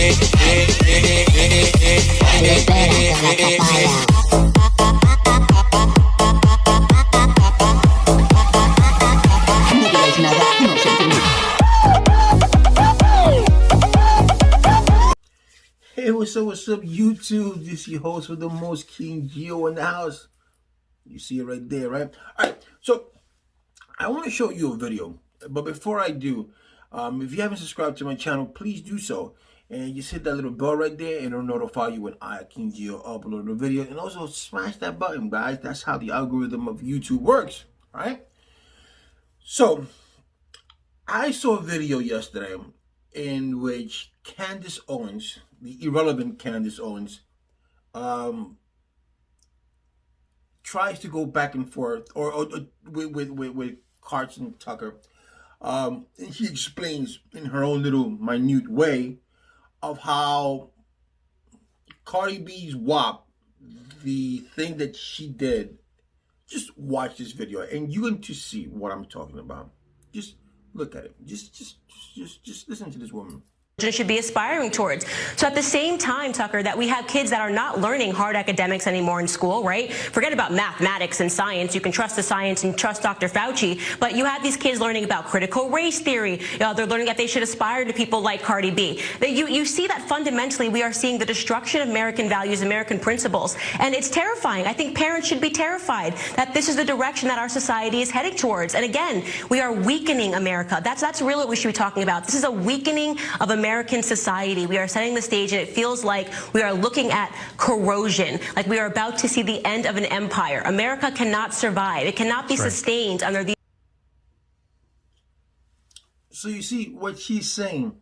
Hey, what's up, YouTube? This is your host with the most, King Geo in the house. You see it right there, right? All right, so I want to show you a video, but before I do, if you haven't subscribed to my channel, please do so. And just hit that little bell right there, and it'll notify you when I, King Geo, upload a video. And also smash that button, guys. That's how the algorithm of YouTube works, all right? So I saw a video yesterday in which Candice Owens, the irrelevant Candice Owens, tries to go back and forth or with Carson Tucker, and she explains in her own little minute way of how Cardi B's WAP, the thing that she did. Just watch this video and you're going to see what I'm talking about. Just look at it. Just listen to this woman. Should be aspiring towards. So at the same time, Tucker, that we have kids that are not learning hard academics anymore in school, right? Forget about mathematics and science. You can trust the science and trust Dr. Fauci, but you have these kids learning about critical race theory. They're learning that they should aspire to people like Cardi B. You see that fundamentally we are seeing the destruction of American values, American principles, and it's terrifying. I think parents should be terrified that this is the direction that our society is heading towards. And again, we are weakening America. That's really what we should be talking about. This is a weakening of American society. We are setting the stage, and it feels like we are looking at corrosion, like we are about to see the end of an empire. America cannot survive. It cannot be sustained under the... So you see what she's saying.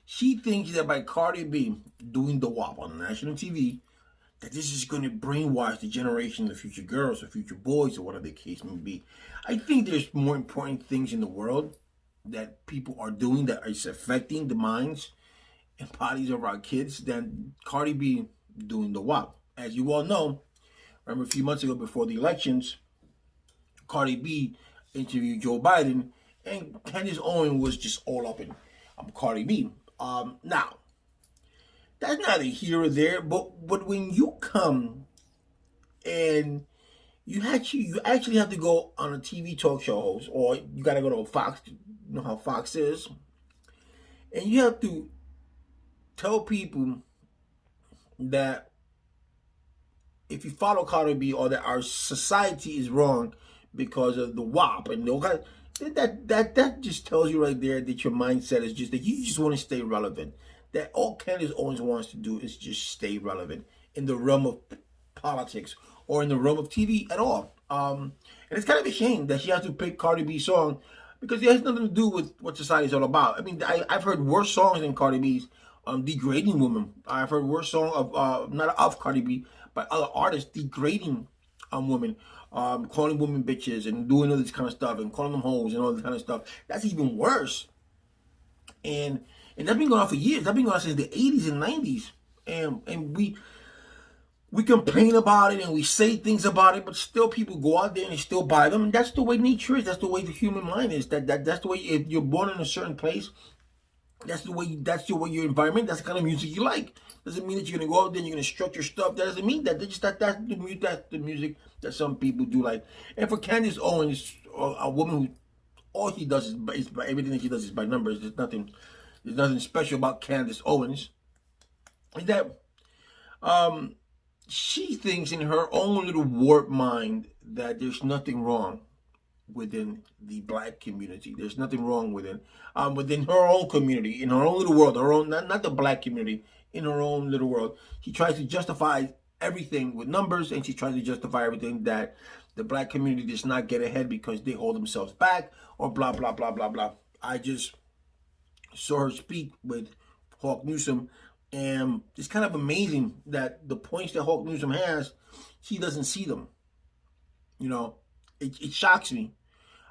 She thinks that by Cardi B doing the WAP on national TV, that this is going to brainwash the generation of future girls or future boys or whatever the case may be. I think there's more important things in the world that people are doing that is affecting the minds and bodies of our kids than Cardi B doing the WAP. As you all know, remember a few months ago before the elections, Cardi B interviewed Joe Biden, and Candice Owens was just all up in Cardi B. Now, that's neither here or there, but when you come and you actually have to go on a TV talk show host, or you got to go to a Fox. You know how Fox is, and you have to tell people that if you follow Cardi B, or that our society is wrong because of the WAP, and that just tells you right there that your mindset is just that you just want to stay relevant. That all Candice Owens wants to do is just stay relevant in the realm of politics or in the realm of TV at all. And it's kind of a shame that she has to pick Cardi B's song, because it has nothing to do with what society is all about. I mean, I've heard worse songs than Cardi B's, degrading women. I've heard worse songs of, not of Cardi B, but other artists degrading women, calling women bitches and doing all this kind of stuff and calling them hoes and all this kind of stuff. That's even worse. And that's been going on for years. That's been going on since the 80s and 90s. And we complain about it and we say things about it, but still people go out there and still buy them. And that's the way nature is. That's the way the human mind is. That's the way, if you're born in a certain place, that's the way your environment, that's the kind of music you like. Doesn't mean that you're gonna go out there and you're gonna strut your stuff. That doesn't mean that. That's the music that some people do like. And for Candice Owens, a woman who all she does is by everything that she does is by numbers. There's nothing special about Candice Owens. Is that she thinks in her own little warped mind that there's nothing wrong within the black community. There's nothing wrong within her own community, in her own little world, her own, not the black community, in her own little world. She tries to justify everything with numbers, and she tries to justify everything that the black community does not get ahead because they hold themselves back, or blah, blah, blah, blah, blah. I just saw her speak with Hawk Newsom, and it's kind of amazing that the points that Hawk Newsom has, she doesn't see them. You know, it shocks me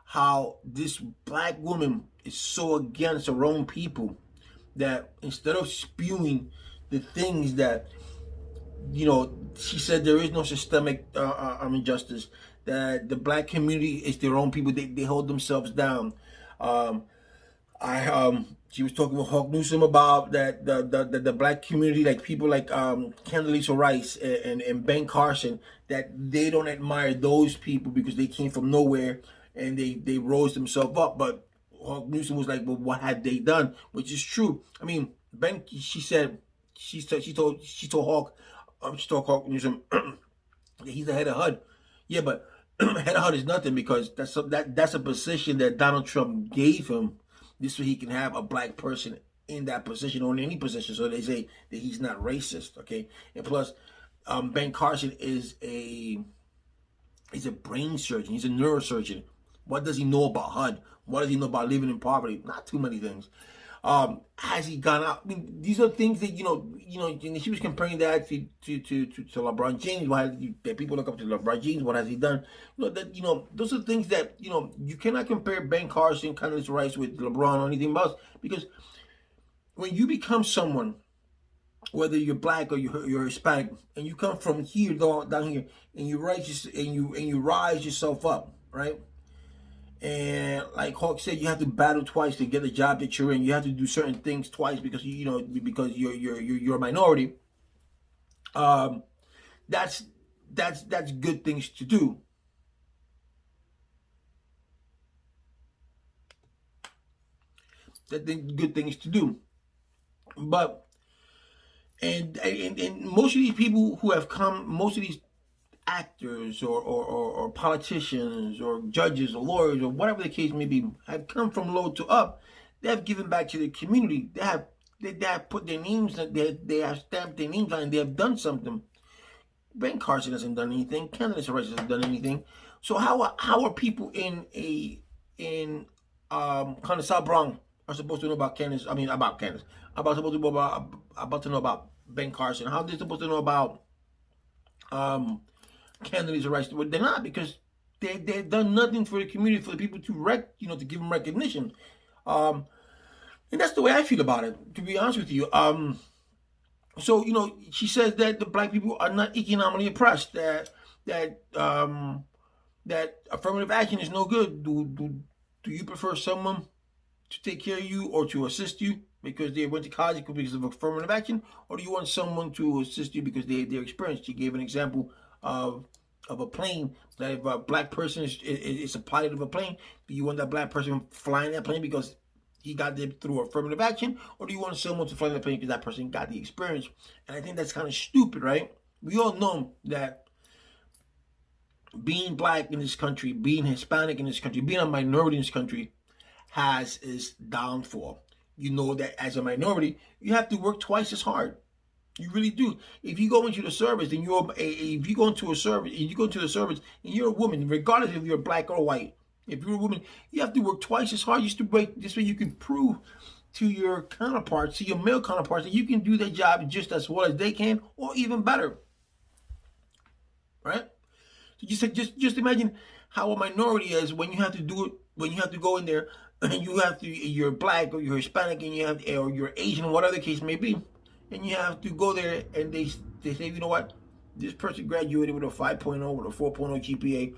how this black woman is so against her own people that instead of spewing the things that, you know, she said there is no systemic injustice, that the black community is their own people, they hold themselves down. She was talking with Hawk Newsom about that the black community, like people like Candice Rice and Ben Carson, that they don't admire those people because they came from nowhere and they rose themselves up. But Hawk Newsom was like, well, what had they done? Which is true. I mean, Ben, she told Hawk Newsom that he's the head of HUD. Yeah, but head of HUD is nothing because that's a position that Donald Trump gave him. This way he can have a black person in that position or in any position. So they say that he's not racist, okay? And plus, Ben Carson is he's a brain surgeon. He's a neurosurgeon. What does he know about HUD? What does he know about living in poverty? Not too many things. Has he gone out? I mean, these are things that she was comparing that to LeBron James. Why that people look up to LeBron James? What has he done? Those are things that you cannot compare Ben Carson, Candice Rice with LeBron or anything else, because when you become someone, whether you're black or you're Hispanic, and you come from here down here, and you rise yourself up, right? And like Hawk said, you have to battle twice to get the job that you're in. You have to do certain things twice because because you're a minority. That's good things to do. Good things to do. But and most of these people who have come, most of these actors or politicians or judges or lawyers or whatever the case may be, have come from low to up. They have given back to the community. They have put their names, they have stamped their names on, and they have done something. Ben Carson hasn't done anything. Candice Rice hasn't done anything. So how are people in kind of South Bronx are supposed to know about Candice? I mean about Candice. Supposed to know about Ben Carson. How are they supposed to know about Candice Rice? Well, they're not, because they've done nothing for the community, for the people to give them recognition. And that's the way I feel about it, to be honest with you. So she says that the black people are not economically oppressed. That affirmative action is no good. Do you prefer someone to take care of you or to assist you because they went to college because of affirmative action, or do you want someone to assist you because they're experienced? She gave an example of a plane, that if a black person is a pilot of a plane, do you want that black person flying that plane because he got there through affirmative action, or do you want someone to fly that plane because that person got the experience? And I think that's kind of stupid, right? We all know that being black in this country, being Hispanic in this country, being a minority in this country has its downfall. You know that as a minority, you have to work twice as hard. You really do. If you go into the service and if you go into the service and you're a woman, regardless if you're black or white, if you're a woman, you have to work twice as hard just to break. This way you can prove to your counterparts, to your male counterparts, that you can do their job just as well as they can, or even better. Right? So just imagine how a minority is when you have to do it, when you have to go in there and you're black or you're Hispanic and or you're Asian, whatever the case may be, and you have to go there and they say, you know what, this person graduated with a 5.0, with a 4.0 GPA,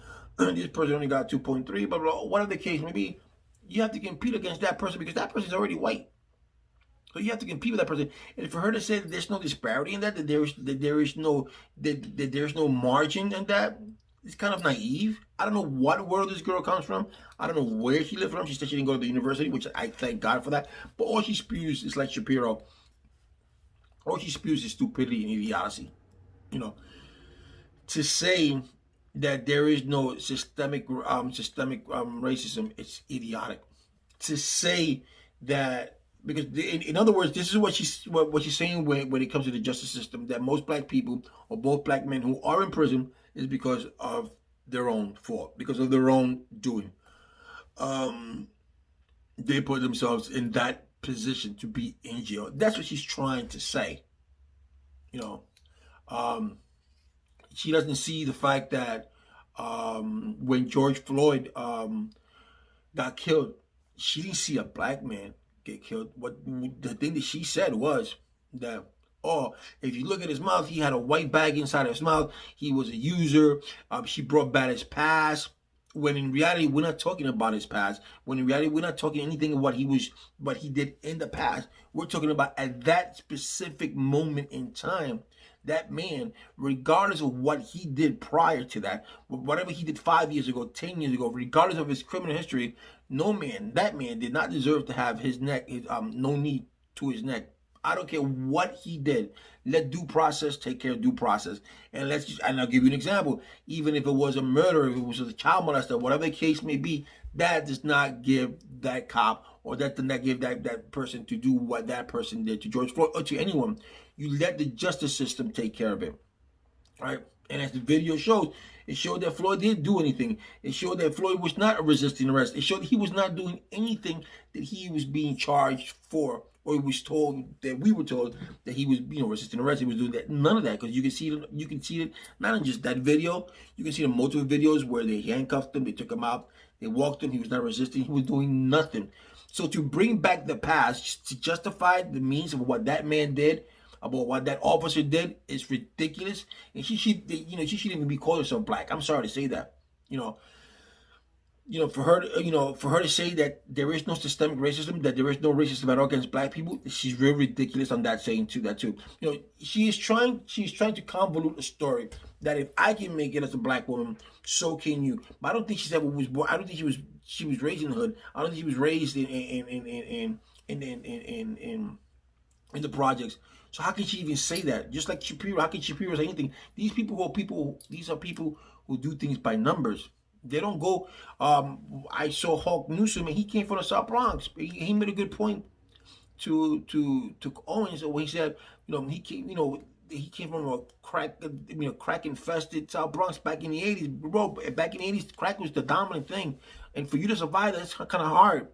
this person only got 2.3, blah, blah, whatever the case may be. You have to compete against that person because that person is already white. So you have to compete with that person. And for her to say that there's no disparity in that there is no margin in that, it's kind of naive. I don't know what world this girl comes from. I don't know where she lived from. She said she didn't go to the university, which I thank God for that. But all she spews is like Shapiro. All she spews is stupidity and idiocy. To say that there is no systemic racism, it's idiotic. To say that, because in other words, this is what she's saying when it comes to the justice system, that most black people, or both black men who are in prison, is because of their own fault, because of their own doing. They put themselves in that position to be in jail. That's what she's trying to say. She doesn't see the fact that when George Floyd got killed, she didn't see a black man get killed. The thing that she said was that, if you look at his mouth, he had a white bag inside of his mouth. He was a user. She brought back his past. when in reality we're not talking about his past. When in reality we're not talking anything of what he did in the past. We're talking about at that specific moment in time. That man, regardless of what he did prior to that, whatever he did 5 years ago, 10 years ago, regardless of his criminal history, that man did not deserve to have his neck, no knee to his neck. I don't care what he did. Let due process take care of due process. And I'll give you an example. Even if it was a murder, if it was a child molester, whatever the case may be, that does not give that cop, or that does not give that person to do what that person did to George Floyd or to anyone. You let the justice system take care of it. Right? And as the video shows, it showed that Floyd didn't do anything. It showed that Floyd was not resisting arrest. It showed that he was not doing anything that he was being charged for, or he was told, that we were told that he was, resisting arrest. He was doing that. None of that, because you can see it not in just that video. You can see the multiple videos where they handcuffed him, they took him out, they walked him. He was not resisting. He was doing nothing. So to bring back the past, to justify the means of what that man did, about what that officer did, is ridiculous. And she shouldn't even be called herself black. I'm sorry to say that. For her to say that there is no systemic racism, that there is no racism at all against black people, she's very ridiculous on that saying too. She's trying to convolute a story that if I can make it as a black woman, so can you. But I don't think she's ever was born. I don't think she was raised in the hood. I don't think she was raised in the projects. So how can she even say that? Just like Shapiro, how can Shapiro say anything? These are people who do things by numbers. They don't go. I saw Hawk Newsom, and he came from the South Bronx. He made a good point to Owens when he said, he came from a crack infested South Bronx back in the 80s. Bro, back in the 80s, crack was the dominant thing, and for you to survive, that's kind of hard.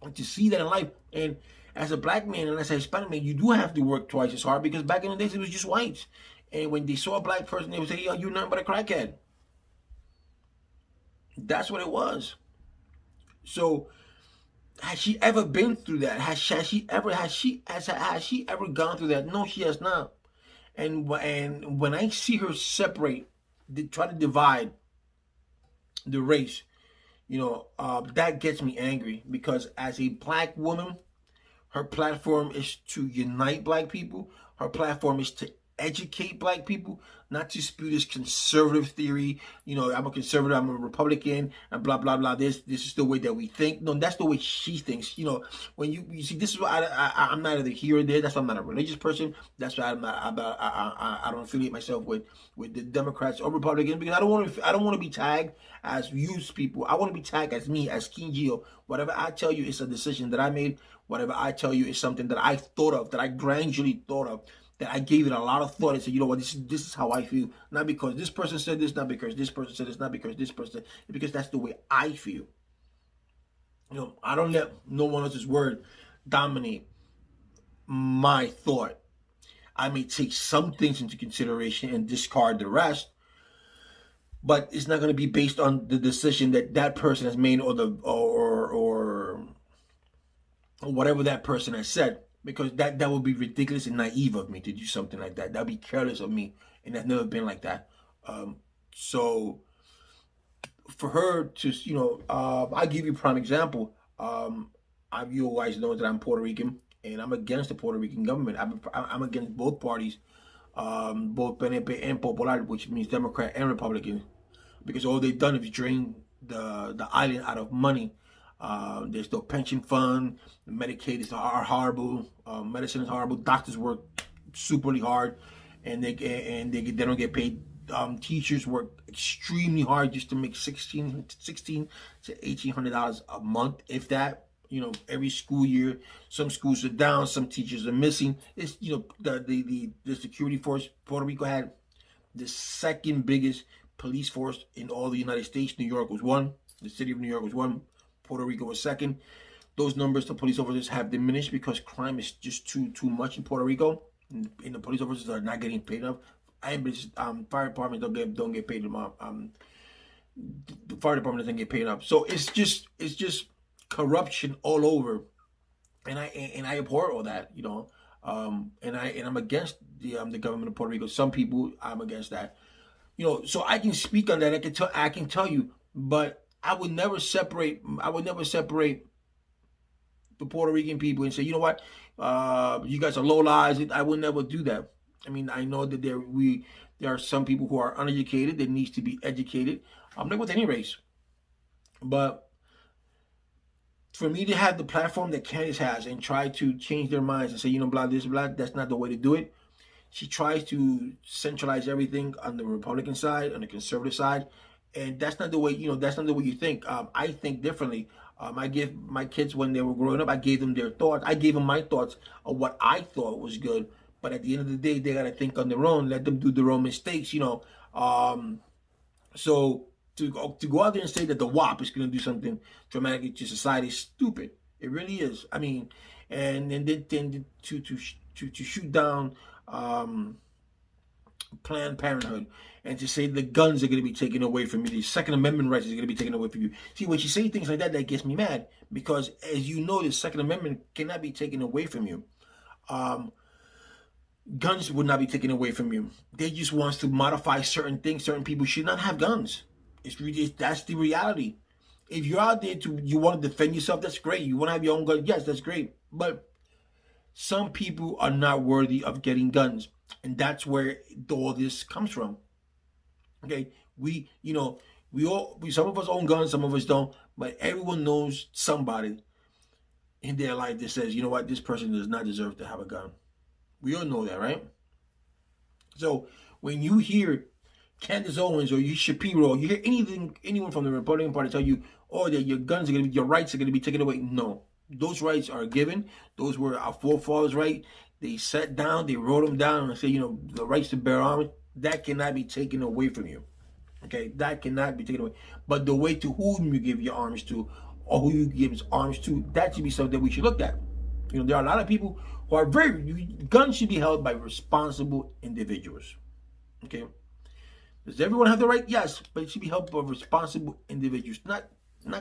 And to see that in life, and as a black man and as a Hispanic man, you do have to work twice as hard, because back in the days it was just whites, and when they saw a black person, they would say, "Yo, you're nothing but a crackhead." That's what it was. So, has she ever been through that? Has she ever gone through that? No, she has not. And when I see her separate, try to divide the race, that gets me angry, because as a black woman, her platform is to unite black people. Her platform is to educate black people, not to spew this conservative theory. I'm a conservative, I'm a Republican, and blah blah blah. This is the way that we think. No, that's the way she thinks. When you see, this is why I'm not either here or there. That's why I'm not a religious person. That's why I don't affiliate myself with the Democrats or Republicans, because I don't want to be tagged as used people. I want to be tagged as me, as King Geo. Whatever I tell you is a decision that I made. Whatever I tell you is something that I thought of, that I gradually thought of, that I gave it a lot of thought and said, you know what, this is how I feel. Not because this person said this, not because this person said this, not because this person, because that's the way I feel. I don't let no one else's word dominate my thought. I may take some things into consideration and discard the rest, but it's not going to be based on the decision that person has made, or whatever that person has said. Because that would be ridiculous and naive of me to do something like that. That would be careless of me, and I've never been like that. So for her to, I'll give you a prime example. You guys know that I'm Puerto Rican, and I'm against the Puerto Rican government. I'm against both parties, both PNP and Popular, which means Democrat and Republican, because all they've done is drain the island out of money. There's no pension fund. Medicaid is horrible. Medicine is horrible. Doctors work superly hard, and they don't get paid. Teachers work extremely hard just to make $16 to $1,800 a month, if that. Every school year, some schools are down, some teachers are missing. It's the security force. Puerto Rico had the second biggest police force in all the United States. New York was one. The city of New York was one. Puerto Rico was second. Those numbers, the police officers have diminished because crime is just too much in Puerto Rico, and the police officers are not getting paid enough. Fire departments don't get paid enough. The fire department doesn't get paid enough. So it's just corruption all over, and I abhor all that. And I'm against the government of Puerto Rico. Some people, I'm against that. So I can speak on that. I can tell you. But I would never separate. I would never separate the Puerto Rican people and say, you know what, you guys are low lives. I would never do that. I mean, I know that there are some people who are uneducated that needs to be educated. Like with any race, but for me to have the platform that Candice has and try to change their minds and say, you know, blah this blah, that's not the way to do it. She tries to centralize everything on the Republican side, on the conservative side, and that's not the way. You know, that's not the way you think. I think differently. I give my kids, when they were growing up, I gave them their thoughts. I gave them my thoughts of what I thought was good. But at the end of the day, they gotta think on their own. Let them do their own mistakes. You know. So to go out there and say that the WAP is going to do something dramatic to society is stupid. It really is. I mean, and then to shoot down Planned Parenthood, and to say the guns are going to be taken away from you, the Second Amendment rights are going to be taken away from you. See, when she say things like that, that gets me mad, because as you know, the Second Amendment cannot be taken away from you. Guns would not be taken away from you. They just wants to modify certain things. Certain people should not have guns. That's the reality. If you're out there you want to defend yourself, that's great. You want to have your own gun, yes, that's great. But some people are not worthy of getting guns, and that's where all this comes from. Okay, some of us own guns, some of us don't, but everyone knows somebody in their life that says, you know what, this person does not deserve to have a gun. We all know that, right? So when you hear Candice Owens or you Shapiro, or you hear anyone from the Republican Party tell you, oh, that your guns are going to be, your rights are going to be taken away. No, those rights are given. Those were our forefathers' right. They sat down, they wrote them down and said, you know, the rights to bear arms, that cannot be taken away from you. Okay, that cannot be taken away. But the way to whom you give your arms to, or who you give arms to, that should be something we should look at. You know, there are a lot of people who are guns should be held by responsible individuals. Okay. Does everyone have the right? Yes, but it should be held by responsible individuals, not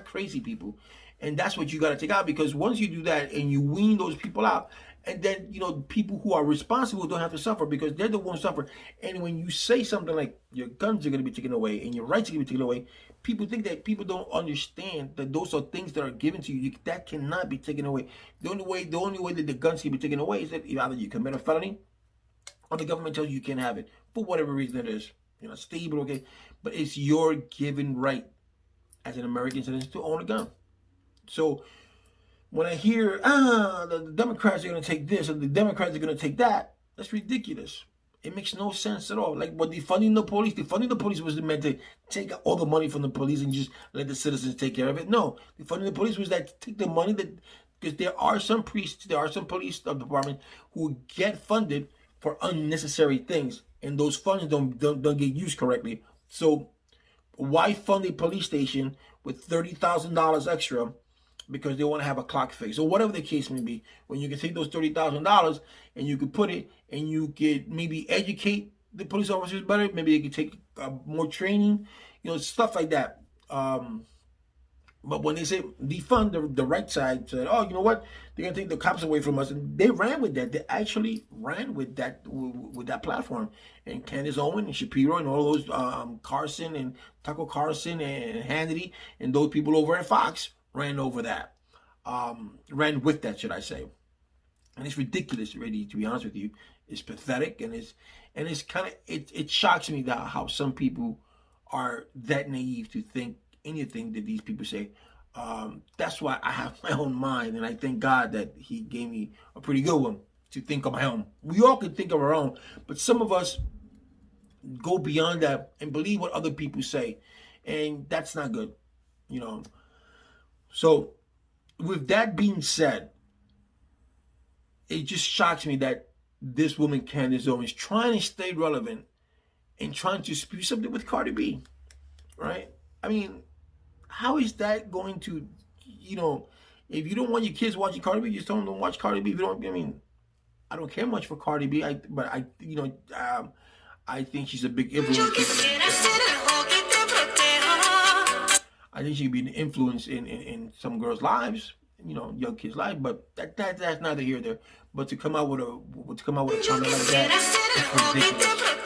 crazy people. And that's what you got to take out, because once you do that and you wean those people out, and then, you know, people who are responsible don't have to suffer, because they're the ones who suffer. And when you say something like your guns are going to be taken away and your rights are going to be taken away, people think that people don't understand that those are things that are given to you. That cannot be taken away. The only way that the guns can be taken away is that either you commit a felony or the government tells you can't have it for whatever reason it is. You know, stable, okay, but it's your given right as an American citizen to own a gun. So when I hear, the Democrats are going to take this and the Democrats are going to take that, that's ridiculous. It makes no sense at all. Like, what defunding the police was meant to take all the money from the police and just let the citizens take care of it. No, defunding the police was that to take the money because there are some police departments who get funded for unnecessary things, and those funds don't get used correctly. So why fund a police station with $30,000 extra because they want to have a clock fix or whatever the case may be, when you can take those $30,000 and you could put it and you could maybe educate the police officers better, maybe they could take more training, you know, stuff like that. But when they say defund, the right side said, oh, you know what, they're going to take the cops away from us. And they ran with that. They actually ran with that platform. And Candice Owens and Shapiro and all those Carson and Tucker Carlson and Hannity and those people over at Fox ran over that. Ran with that, should I say. And it's ridiculous, really, to be honest with you. It's pathetic, and it's kind of, it shocks me that how some people are that naive to think anything that these people say. That's why I have my own mind, and I thank God that he gave me a pretty good one to think of my own. We all can think of our own, but some of us go beyond that and believe what other people say, and that's not good, you know. So with that being said, it just shocks me that this woman Candice Owens is trying to stay relevant and trying to spew something with Cardi B, right? I mean, how is that going to, you know, if you don't want your kids watching Cardi B, just tell them to watch Cardi B. If you don't, I mean, I don't care much for Cardi B, but I think she's a big influence. I think she can be an influence in some girls' lives, you know, young kids' lives, but that's neither here nor there. But to come out with a comment like that, it's ridiculous.